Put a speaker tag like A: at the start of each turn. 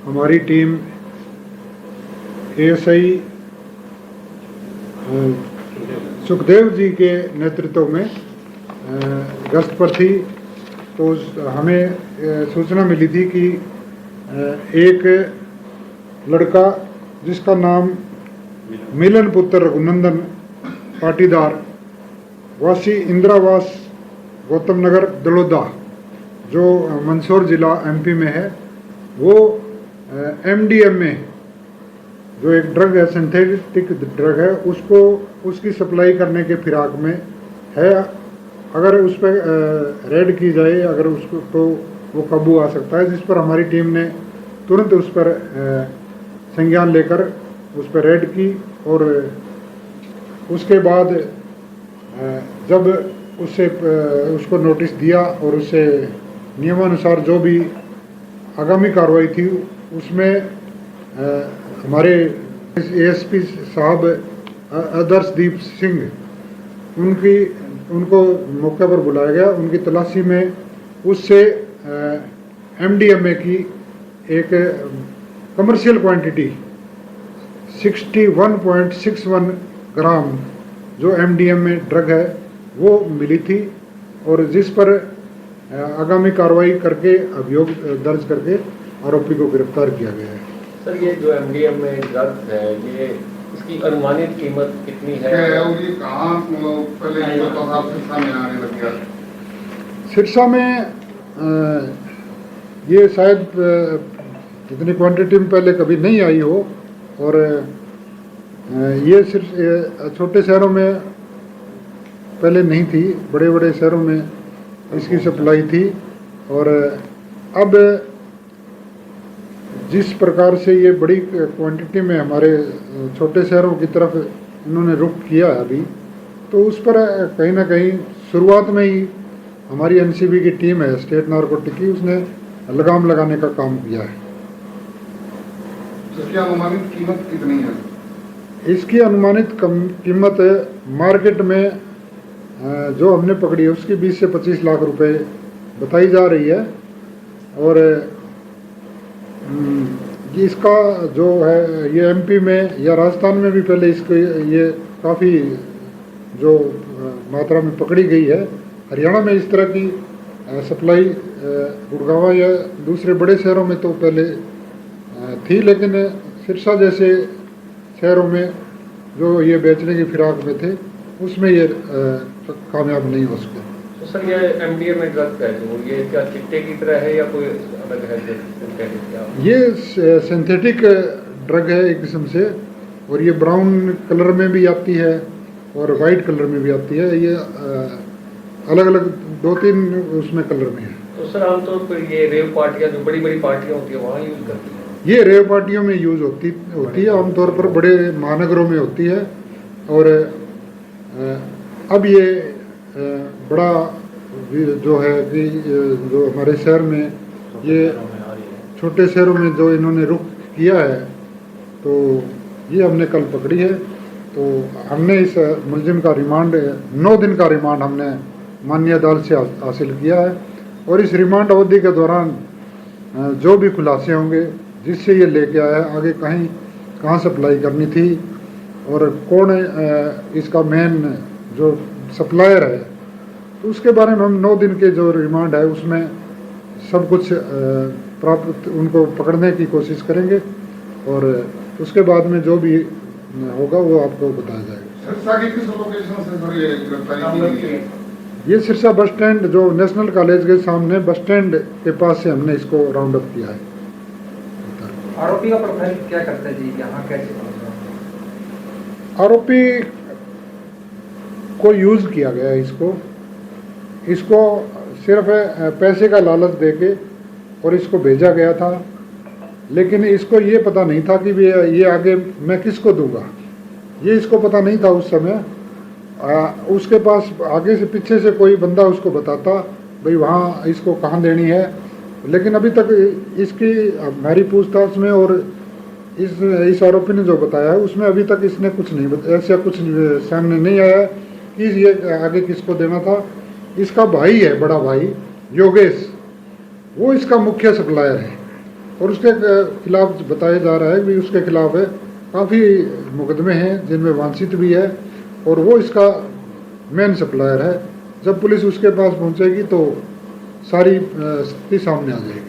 A: हमारी team ASI Sukhdev ji के नेतृत्व में गश्त पर थी। तो हमें सूचना मिली थी कि एक लड़का जिसका नाम मिलन पुत्र रघुनंदन पाटीदार वासी इंदिरावास गौतम नगर दलोदा जो मंदसौर जिला एमपी में है, वो एमडीएमए जो एक ड्रग है, सिंथेटिक ड्रग है, उसको उसकी सप्लाई करने के फिराक में है। अगर उस पर रेड की जाए अगर उसको तो वो काबू आ सकता है, जिस पर हमारी टीम ने तुरंत उस पर संज्ञान लेकर उस पर रेड की। और उसके बाद जब उसको नोटिस दिया और उससे नियमानुसार जो भी आगामी कार्रवाई थी उसमें हमारे एएसपी साहब आदर्शदीप सिंह उनको मौके पर बुलाया गया। उनकी तलाशी में उससे एमडीएमए की एक कमर्शियल क्वांटिटी 61.61 ग्राम जो एमडीएमए ड्रग है वो मिली थी, और जिस पर आगामी कार्रवाई करके अभियोग दर्ज करके आरोपी को गिरफ्तार किया गया है।
B: सर, ये जो एमडीएमए ड्रग है, ये इसकी अनुमानित कीमत कितनी है और ये कहाँ पहले सिरसा में आने लग गया?
A: सिरसा में ये शायद इतनी क्वांटिटी में पहले कभी नहीं आई हो, और ये सिर्फ छोटे शहरों में पहले नहीं थी, बड़े बड़े शहरों में इसकी सप्लाई थी। और अब जिस प्रकार से ये बड़ी क्वांटिटी में हमारे छोटे शहरों की तरफ इन्होंने रुख किया है अभी, तो उस पर कहीं ना कहीं शुरुआत में ही हमारी एनसीबी की टीम है स्टेट नारकोटिक की, उसने लगाम लगाने का काम किया है।
B: इसकी अनुमानित कीमत कितनी है?
A: इसकी अनुमानित कीमत मार्केट में जो हमने पकड़ी है उसकी 20 से 25 लाख रुपए बताई जा रही है। और इसका जो है ये एमपी में या राजस्थान में भी पहले इसको ये काफ़ी जो मात्रा में पकड़ी गई है। हरियाणा में इस तरह की सप्लाई गुड़गांव या दूसरे बड़े शहरों में तो पहले थी, लेकिन सिरसा जैसे शहरों में जो ये बेचने की फिराक में थे उसमें ये कामयाब नहीं हो सके।
B: तो सर, ये एमडीएमए ड्रग है जो ये क्या चिट्टे की तरह है या कोई अलग है?
A: ये सिंथेटिक ड्रग है एक किस्म से, और ये ब्राउन कलर में भी आती है और वाइट कलर में भी आती है। ये अलग अलग 2-3 उसमें कलर में है।
B: तो सर, आमतौर पर ये रेव पार्टियां जो बड़ी बड़ी पार्टियां होती है वहाँ यूज करती है?
A: ये रेव पार्टियों में यूज होती है, आमतौर पर बड़े महानगरों में होती है। और अब ये बड़ा जो है कि जो हमारे शहर में ये छोटे शहरों में जो इन्होंने रुख किया है, तो ये हमने कल पकड़ी है। तो हमने इस मुलजिम का रिमांड 9 दिन का रिमांड हमने माननीय अदालत से हासिल किया है। और इस रिमांड अवधि के दौरान जो भी खुलासे होंगे जिससे ये लेके आया है, आगे कहाँ सप्लाई करनी थी और कौन इसका मेन जो सप्लायर है, तो उसके बारे में हम 9 दिन के जो रिमांड है उसमें सब कुछ प्राप्त उनको पकड़ने की कोशिश करेंगे, और उसके बाद में जो भी होगा वो आपको बताया जाएगा।
B: सिरसा की किस लोकेशन से सर ये गिरफ्तारी की है?
A: ये सिरसा बस स्टैंड जो नेशनल कॉलेज के सामने बस स्टैंड के पास से हमने इसको राउंड अप किया है।
C: आरोपी का प्रोफाइल क्या करता है जी, यहाँ कैसे?
A: आरोपी को यूज किया गया है, इसको सिर्फ पैसे का लालच देके और इसको भेजा गया था, लेकिन इसको ये पता नहीं था कि ये आगे मैं किसको दूंगा, ये इसको पता नहीं था उस समय। उसके पास आगे से पीछे से कोई बंदा उसको बताता भाई वहाँ इसको कहाँ देनी है, लेकिन अभी तक इसकी हमारी पूछताछ में और इस आरोपी ने जो बताया है उसमें अभी तक इसने कुछ नहीं ऐसा कुछ सामने नहीं आया कि ये आगे किसको देना था। इसका भाई है, बड़ा भाई योगेश, वो इसका मुख्य सप्लायर है, और उसके खिलाफ बताया जा रहा है कि उसके खिलाफ काफ़ी मुकदमे हैं जिनमें वांछित भी है और वो इसका मेन सप्लायर है। जब पुलिस उसके पास पहुंचेगी तो सारी स्थिति सामने आ जाएगी।